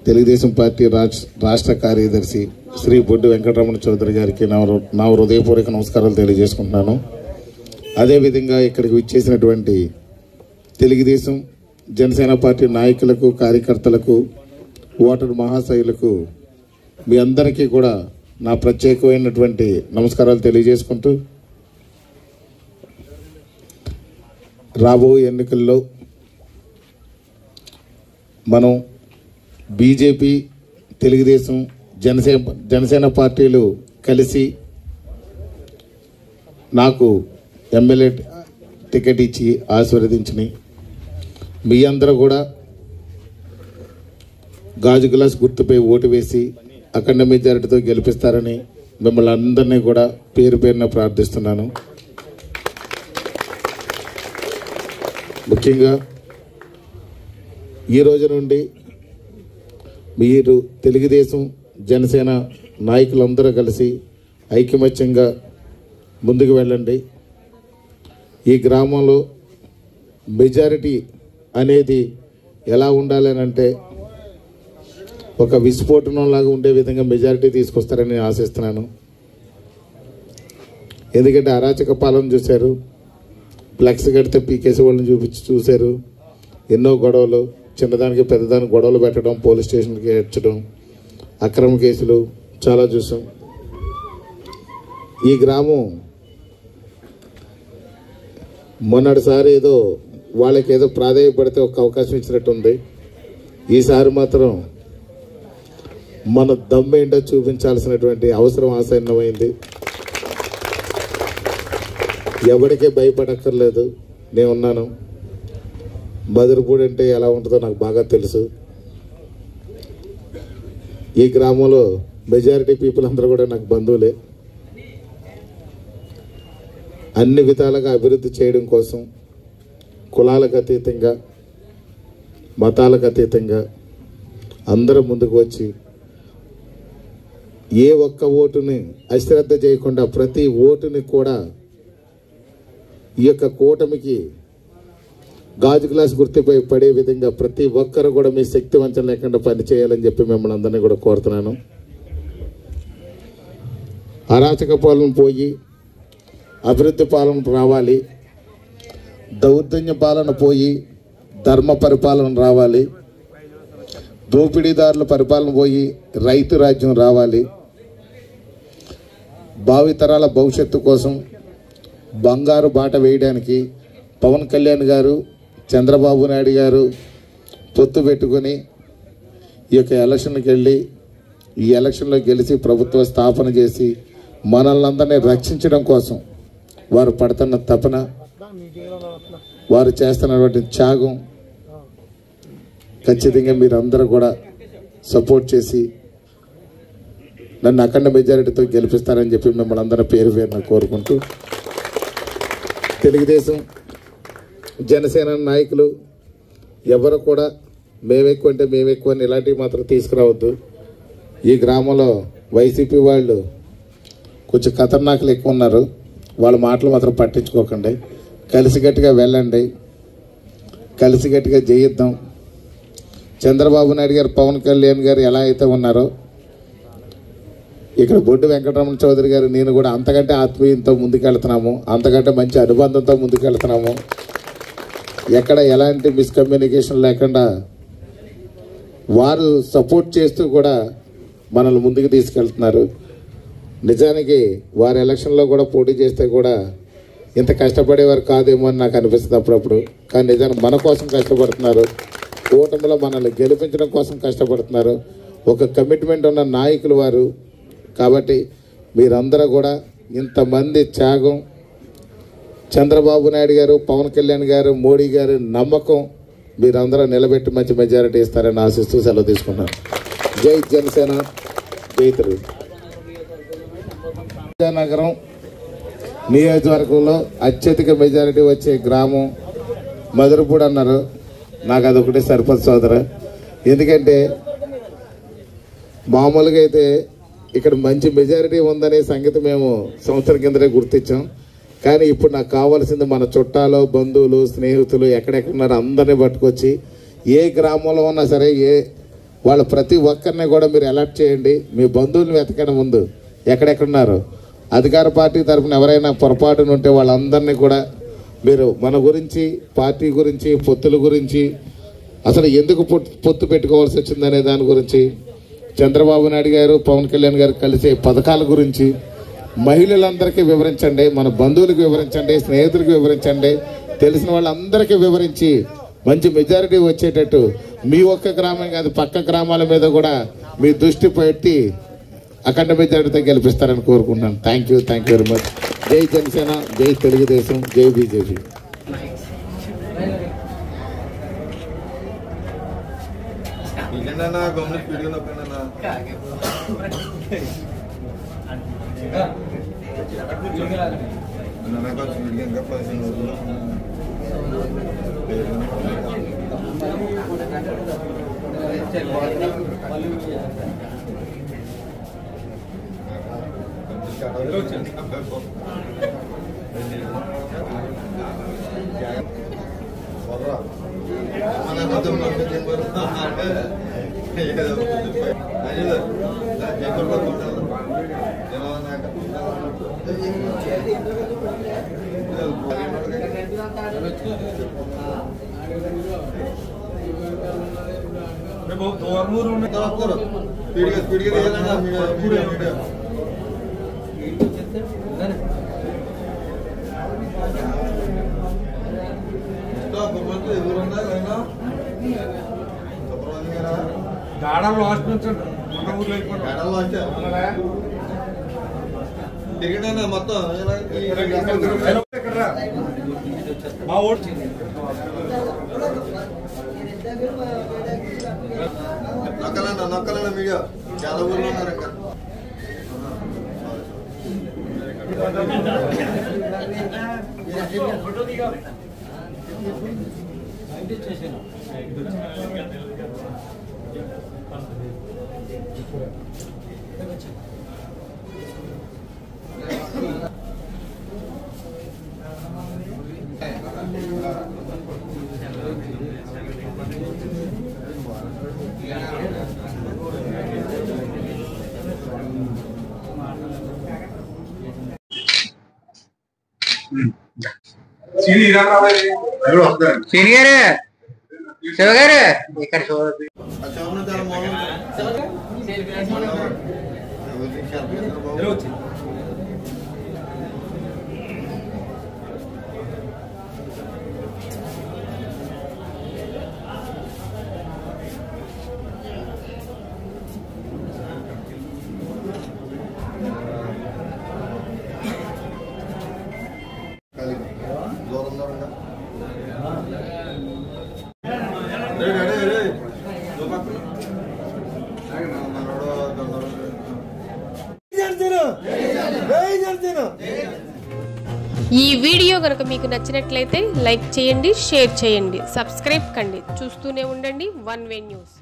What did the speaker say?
Telugu Desam party రాష్ట్ర కార్యదర్శి శ్రీ బొడ్డు వెంకటరమణ చౌదరి గారికి నా హృదయపూర్వక నమస్కారాలు తెలియజేసుకుంటున్నాను. అదేవిధంగా ఇక్కడికి విచ్చేసినటువంటి తెలుగుదేశం జనసేన పార్టీ నాయకులకు, కార్యకర్తలకు, ఓటరు మహాశయులకు మీ అందరికీ కూడా నా ప్రత్యేకమైనటువంటి నమస్కారాలు తెలియజేసుకుంటూ, రాబోయే ఎన్నికల్లో మనం బీజేపీ, తెలుగుదేశం, జనసేన పార్టీలు కలిసి నాకు ఎమ్మెల్యే టికెట్ ఇచ్చి ఆశీర్వదించినాయి. మీ అందరూ కూడా గాజు గ్లాస్ గుర్తుపై ఓటు వేసి అఖండ మెజారిటీతో గెలిపిస్తారని మిమ్మల్ని అందరినీ కూడా పేరు పేరున ప్రార్థిస్తున్నాను. ముఖ్యంగా ఈ రోజు నుండి మీరు తెలుగుదేశం, జనసేన నాయకులందరూ కలిసి ఐకమత్యంగా ముందుకు వెళ్ళండి. ఈ గ్రామంలో మెజారిటీ అనేది ఎలా ఉండాలి అని అంటే ఒక విస్ఫోటనంలాగా ఉండే విధంగా మెజారిటీ తీసుకొస్తారని నేను ఆశిస్తున్నాను. ఎందుకంటే అరాచక పాలన చూశారు, ఫ్లెక్స్ కడితే పీకేసే వాళ్ళని చూశారు. ఎన్నో గొడవలు, చిన్నదానికి పెద్దదానికి గొడవలు పెట్టడం, పోలీస్ స్టేషన్కి హెచ్చడం, అక్రమ కేసులు చాలా చూసాం. ఈ గ్రామం మొన్నటిసారి ఏదో వాళ్ళకి ఏదో ప్రాధాన్యపడితే ఒక అవకాశం ఇచ్చినట్టుంది. ఈసారి మాత్రం మన దమ్మేంటో చూపించాల్సినటువంటి అవసరం ఆసన్నమైంది. ఎవరికే భయపడక్కర్లేదు, నేనున్నాను. బదిరిపూడి అంటే ఎలా ఉంటుందో నాకు బాగా తెలుసు. ఈ గ్రామంలో మెజారిటీ పీపుల్ అందరూ కూడా నాకు బంధువులే. అన్ని విధాలుగా అభివృద్ధి చేయడం కోసం కులాలకు అతీతంగా, మతాలకు అతీతంగా అందరూ ముందుకు వచ్చి ఏ ఒక్క ఓటుని అశ్రద్ధ చేయకుండా ప్రతి ఓటుని కూడా ఈ యొక్క కూటమికి గాజు గ్లాస్ గుర్తుపై పడే విధంగా ప్రతి ఒక్కరు కూడా మీ శక్తి వంచన లేకుండా పనిచేయాలని చెప్పి మిమ్మల్ని అందరినీ కూడా కోరుతున్నాను. అరాచక పాలన పోయి అభివృద్ధి పాలన రావాలి, దౌర్జన్య పాలన పోయి ధర్మ పరిపాలన రావాలి, దోపిడీదారుల పరిపాలన పోయి రైతు రాజ్యం రావాలి. భావితరాల భవిష్యత్తు కోసం బంగారు బాట వేయడానికి పవన్ కళ్యాణ్ గారు, చంద్రబాబు నాయుడు గారు పొత్తు పెట్టుకొని ఈ యొక్క ఎలక్షన్కి వెళ్ళి ఈ ఎలక్షన్లో గెలిచి ప్రభుత్వ స్థాపన చేసి మనల్ని అందరినీ రక్షించడం కోసం వారు పడుతున్న తపన, వారు చేస్తున్నటువంటి త్యాగం ఖచ్చితంగా మీరందరూ కూడా సపోర్ట్ చేసి నన్ను అఖండ మెజారిటీతో గెలిపిస్తారని చెప్పి మిమ్మల్ని అందరూ పేరు పేరున కోరుకుంటూ, తెలుగుదేశం జనసేన నాయకులు ఎవరు కూడా మేమెక్కువ అంటే మేమెక్కువ అని ఇలాంటివి మాత్రం తీసుకురావద్దు. ఈ గ్రామంలో వైసీపీ వాళ్ళు కొంచెం ఖతర్నాకులు ఎక్కువ ఉన్నారు. వాళ్ళ మాటలు మాత్రం పట్టించుకోకండి. కలిసికట్టుగా వెళ్ళండి, కలిసికట్టుగా జయిద్దాం. చంద్రబాబు నాయుడు గారు, పవన్ కళ్యాణ్ గారు ఎలా అయితే ఉన్నారో ఇక్కడ బొడ్డు వెంకటరమణ చౌదరి గారు, నేను కూడా అంతకంటే ఆత్మీయంతో ముందుకెళ్తున్నాము, అంతకంటే మంచి అనుబంధంతో ముందుకెళ్తున్నాము. ఎక్కడ ఎలాంటి మిస్కమ్యూనికేషన్ లేకుండా వారు సపోర్ట్ చేస్తూ కూడా మనల్ని ముందుకు తీసుకెళ్తున్నారు. నిజానికి వారు ఎలక్షన్లో కూడా పోటీ చేస్తే కూడా ఇంత కష్టపడేవారు కాదేమో అని నాకు అనిపిస్తుంది అప్పుడప్పుడు. కానీ నిజానికి మన కోసం కష్టపడుతున్నారు, కూటమిలో మనల్ని గెలిపించడం కోసం కష్టపడుతున్నారు. ఒక కమిట్మెంట్ ఉన్న నాయకులు వారు. కాబట్టి మీరందరూ కూడా ఇంతమంది త్యాగం, చంద్రబాబు నాయుడు గారు, పవన్ కళ్యాణ్ గారు, మోడీ గారు నమ్మకం మీరందరూ నిలబెట్టి మంచి మెజారిటీ ఇస్తారని ఆశిస్తూ సెలవు తీసుకున్నాను. జై జనసేన, జై తెలుగు. నగరం నియోజకవర్గంలో అత్యధిక మెజారిటీ వచ్చే గ్రామం మధురపూడి అన్నారు. నాకు అదొకటి సరిపోదు సోదర. ఎందుకంటే మామూలుగా అయితే ఇక్కడ మంచి మెజారిటీ ఉందనే సంగతి మేము సంవత్సరం కిందనే గుర్తించాం. కానీ ఇప్పుడు నాకు కావాల్సింది మన చుట్టాలు, బంధువులు, స్నేహితులు ఎక్కడెక్కడున్నారో అందరినీ పట్టుకొచ్చి ఏ గ్రామంలో ఉన్నా సరే, ఏ వాళ్ళ ప్రతి ఒక్కరిని కూడా మీరు అలర్ట్ చేయండి. మీ బంధువులు వెతకడం ముందు ఎక్కడెక్కడున్నారు, అధికార పార్టీ తరఫున ఎవరైనా పొరపాటున ఉంటే వాళ్ళందరినీ కూడా మీరు మన గురించి, పార్టీ గురించి, పొత్తుల గురించి, అసలు ఎందుకు పొత్తు పెట్టుకోవాల్సి వచ్చిందనే దాని గురించి, చంద్రబాబు నాయుడు గారు, పవన్ కళ్యాణ్ గారు కలిసే పథకాల గురించి మహిళలందరికీ వివరించండి, మన బంధువులకు వివరించండి, స్నేహితులకు వివరించండి, తెలిసిన వాళ్ళందరికీ వివరించి మంచి మెజారిటీ వచ్చేటట్టు మీ ఒక్క గ్రామం కాదు పక్క గ్రామాల మీద కూడా మీ దృష్టి పెట్టి అఖండ మెజారిటీతో గెలిపిస్తారని కోరుకుంటున్నాను. Thank you very much. జై జనసేన, జై తెలుగుదేశం, జై బీజేపీ. మొత్తం నొక్కలన్న మీడియా చాలా ఊర్లో ఉన్నారు ఇంకా. సీని గారు శివ గారు ఇక్కడ ఈ వీడియో గనుక మీకు నచ్చినట్లయితే లైక్ చేయండి, షేర్ చేయండి, సబ్స్క్రైబ్ కండి. చూస్తూనే ఉండండి వన్ వే న్యూస్.